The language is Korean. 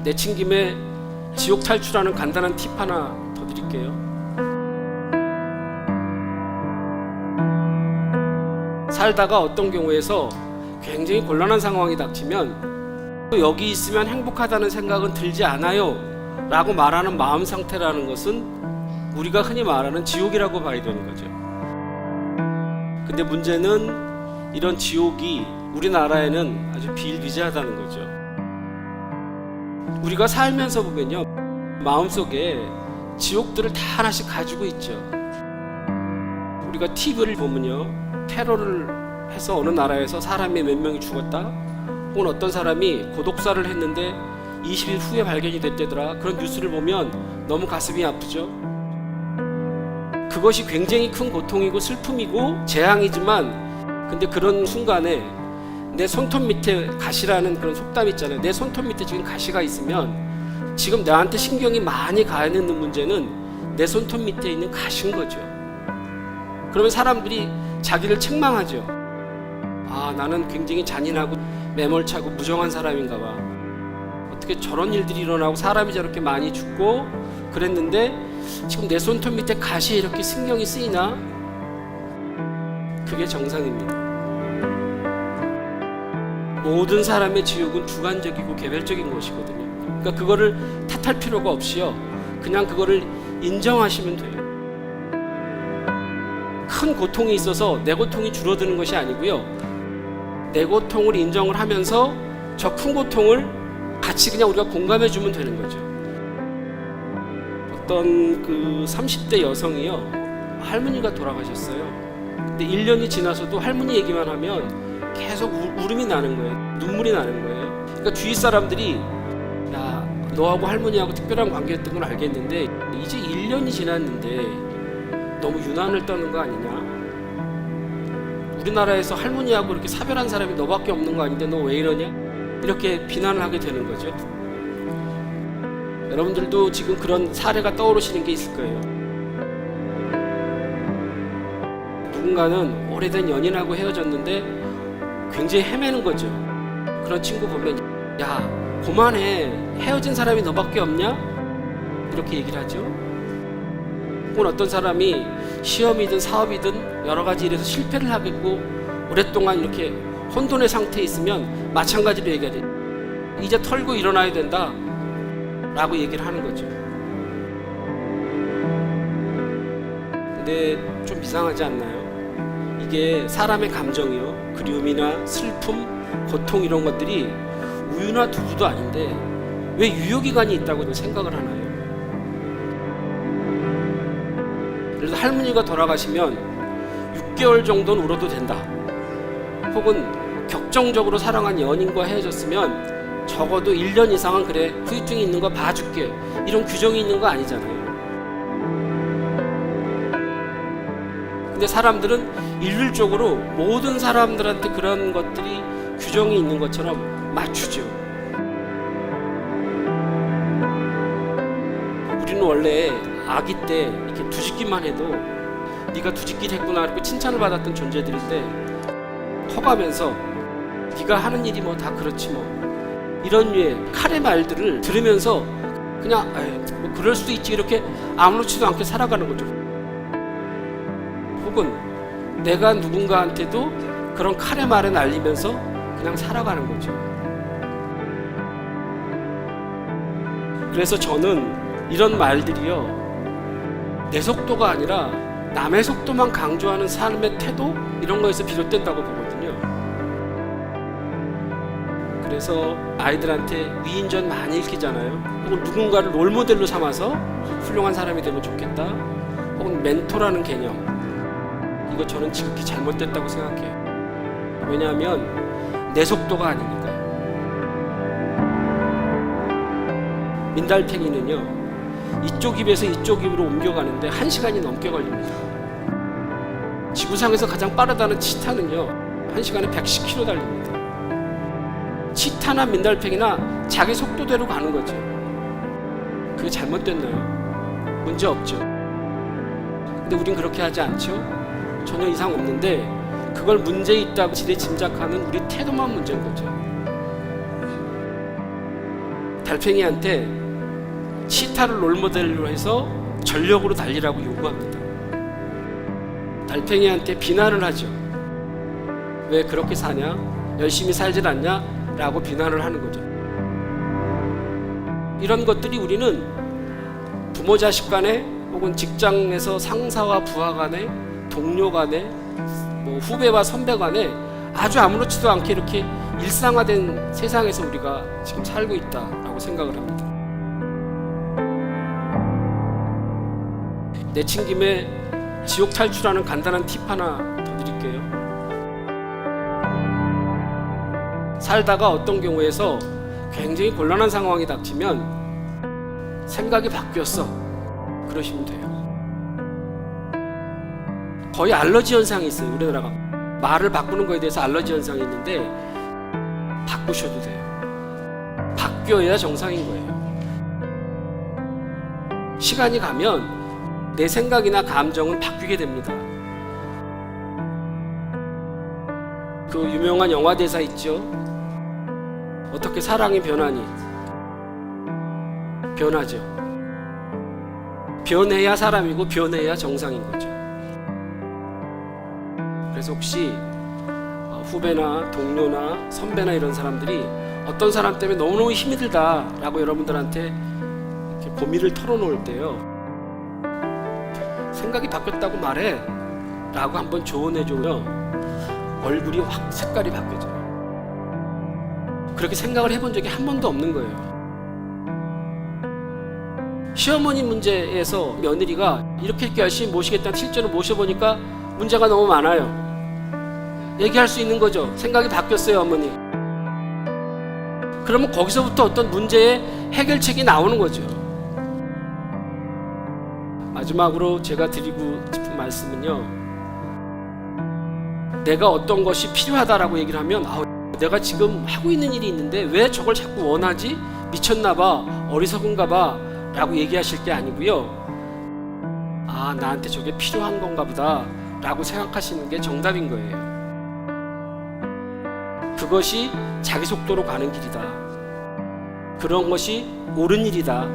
내친 김에 지옥 탈출하는 간단한 팁 하나 더 드릴게요. 살다가 어떤 경우에서 굉장히 곤란한 상황이 닥치면 여기 있으면 행복하다는 생각은 들지 않아요 라고 말하는 마음 상태라는 것은 우리가 흔히 말하는 지옥이라고 봐야 되는 거죠. 근데 문제는 이런 지옥이 우리나라에는 아주 비일비재하다는 거죠. 우리가 살면서 보면요, 마음속에 지옥들을 다 하나씩 가지고 있죠. 우리가 TV를 보면요, 테러를 해서 어느 나라에서 사람이 몇 명이 죽었다, 혹은 어떤 사람이 고독사를 했는데 20일 후에 발견이 됐다더라, 그런 뉴스를 보면 너무 가슴이 아프죠. 그것이 굉장히 큰 고통이고 슬픔이고 재앙이지만, 근데 그런 순간에 내 손톱 밑에 가시라는 그런 속담 있잖아요. 내 손톱 밑에 지금 가시가 있으면 지금 나한테 신경이 많이 가 있는 문제는 내 손톱 밑에 있는 가시인 거죠. 그러면 사람들이 자기를 책망하죠. 아, 나는 굉장히 잔인하고 매몰차고 무정한 사람인가 봐. 어떻게 저런 일들이 일어나고 사람이 저렇게 많이 죽고 그랬는데 지금 내 손톱 밑에 가시에 이렇게 신경이 쓰이나? 그게 정상입니다. 모든 사람의 지옥은 주관적이고 개별적인 것이거든요. 그러니까 그거를 탓할 필요가 없이요, 그냥 그거를 인정하시면 돼요. 큰 고통이 있어서 내 고통이 줄어드는 것이 아니고요, 내 고통을 인정을 하면서 저 큰 고통을 같이 그냥 우리가 공감해 주면 되는 거죠. 어떤 그 30대 여성이요, 할머니가 돌아가셨어요. 근데 1년이 지나서도 할머니 얘기만 하면 계속 울음이 나는 거예요. 눈물이 나는 거예요. 그러니까 주위 사람들이, 야, 너하고 할머니하고 특별한 관계였던 건 알겠는데 이제 1년이 지났는데 너무 유난을 떠는 거 아니냐? 우리나라에서 할머니하고 이렇게 사별한 사람이 너밖에 없는 거 아닌데 너 왜 이러냐? 이렇게 비난을 하게 되는 거죠. 여러분들도 지금 그런 사례가 떠오르시는 게 있을 거예요. 누군가는 오래된 연인하고 헤어졌는데 굉장히 헤매는 거죠. 그런 친구 보면, 야, 그만해, 헤어진 사람이 너밖에 없냐? 이렇게 얘기를 하죠. 혹은 어떤 사람이 시험이든 사업이든 여러 가지 일에서 실패를 하겠고 오랫동안 이렇게 혼돈의 상태에 있으면 마찬가지로 얘기하죠. 이제 털고 일어나야 된다 라고 얘기를 하는 거죠. 근데 좀 이상하지 않나요? 이게 사람의 감정이요, 그리움이나 슬픔, 고통 이런 것들이 우유나 두부도 아닌데 왜 유효기간이 있다고 생각을 하나요? 그래서 할머니가 돌아가시면 6개월 정도는 울어도 된다, 혹은 격정적으로 사랑한 연인과 헤어졌으면 적어도 1년 이상은 그래, 후유증이 있는 거 봐줄게, 이런 규정이 있는 거 아니잖아요. 근데 사람들은 일률적으로 모든 사람들한테 그런 것들이 규정이 있는 것처럼 맞추죠. 우리는 원래 아기 때 이렇게 두짓기만 해도 네가 두짓기를 했구나 이렇게 칭찬을 받았던 존재들인데, 커가면서 네가 하는 일이 뭐 다 그렇지 뭐, 이런 류의 칼의 말들을 들으면서 그냥 뭐 그럴 수도 있지 이렇게 아무렇지도 않게 살아가는 거죠. 혹은 내가 누군가한테도 그런 칼의 말에 날리면서 그냥 살아가는 거죠. 그래서 저는 이런 말들이요, 내 속도가 아니라 남의 속도만 강조하는 삶의 태도, 이런 거에서 비롯된다고 보거든요. 그래서 아이들한테 위인전 많이 읽히잖아요. 혹은 누군가를 롤모델로 삼아서 훌륭한 사람이 되면 좋겠다, 혹은 멘토라는 개념, 이거 저는 지극히 잘못됐다고 생각해요. 왜냐하면 내 속도가 아니니까요. 민달팽이는요, 이쪽 입에서 이쪽 입으로 옮겨가는데 1시간이 넘게 걸립니다. 지구상에서 가장 빠르다는 치타는요, 1시간에 110km 달립니다. 치타나 민달팽이나 자기 속도대로 가는 거죠. 그게 잘못됐나요? 문제 없죠. 근데 우린 그렇게 하지 않죠? 전혀 이상 없는데 그걸 문제 있다고 지레 짐작하는 우리 태도만 문제인 거죠. 달팽이한테 치타를 롤모델로 해서 전력으로 달리라고 요구합니다. 달팽이한테 비난을 하죠. 왜 그렇게 사냐? 열심히 살질 않냐? 라고 비난을 하는 거죠. 이런 것들이 우리는 부모 자식 간에 혹은 직장에서 상사와 부하 간에 동료 간에 뭐 후배와 선배 간에 아주 아무렇지도 않게 이렇게 일상화된 세상에서 우리가 지금 살고 있다라고 생각을 합니다. 내친 김에 지옥 탈출하는 간단한 팁 하나 더 드릴게요. 살다가 어떤 경우에서 굉장히 곤란한 상황이 닥치면 생각이 바뀌었어 그러시면 돼요. 거의 알러지 현상이 있어요. 우리나라가 말을 바꾸는 거에 대해서 알러지 현상이 있는데 바꾸셔도 돼요. 바뀌어야 정상인 거예요. 시간이 가면 내 생각이나 감정은 바뀌게 됩니다. 그 유명한 영화 대사 있죠. 어떻게 사랑이 변하니? 변하죠. 변해야 사람이고 변해야 정상인 거죠. 그래서 혹시 후배나 동료나 선배나 이런 사람들이 어떤 사람 때문에 너무너무 힘이 들다라고 여러분들한테 이렇게 고민을 털어놓을 때요, 생각이 바뀌었다고 말해 라고 한번 조언해주면 얼굴이 확 색깔이 바뀌어져요. 그렇게 생각을 해본 적이 한 번도 없는 거예요. 시어머니 문제에서 며느리가 이렇게 열심히 모시겠다는 실제로 모셔보니까 문제가 너무 많아요. 얘기할 수 있는 거죠. 생각이 바뀌었어요, 어머니. 그러면 거기서부터 어떤 문제의 해결책이 나오는 거죠. 마지막으로 제가 드리고 싶은 말씀은요, 내가 어떤 것이 필요하다라고 얘기를 하면 내가 지금 하고 있는 일이 있는데 왜 저걸 자꾸 원하지? 미쳤나봐, 어리석은가봐 라고 얘기하실 게 아니고요, 나한테 저게 필요한 건가 보다 라고 생각하시는 게 정답인 거예요. 그것이 자기 속도로 가는 길이다. 그런 것이 옳은 일이다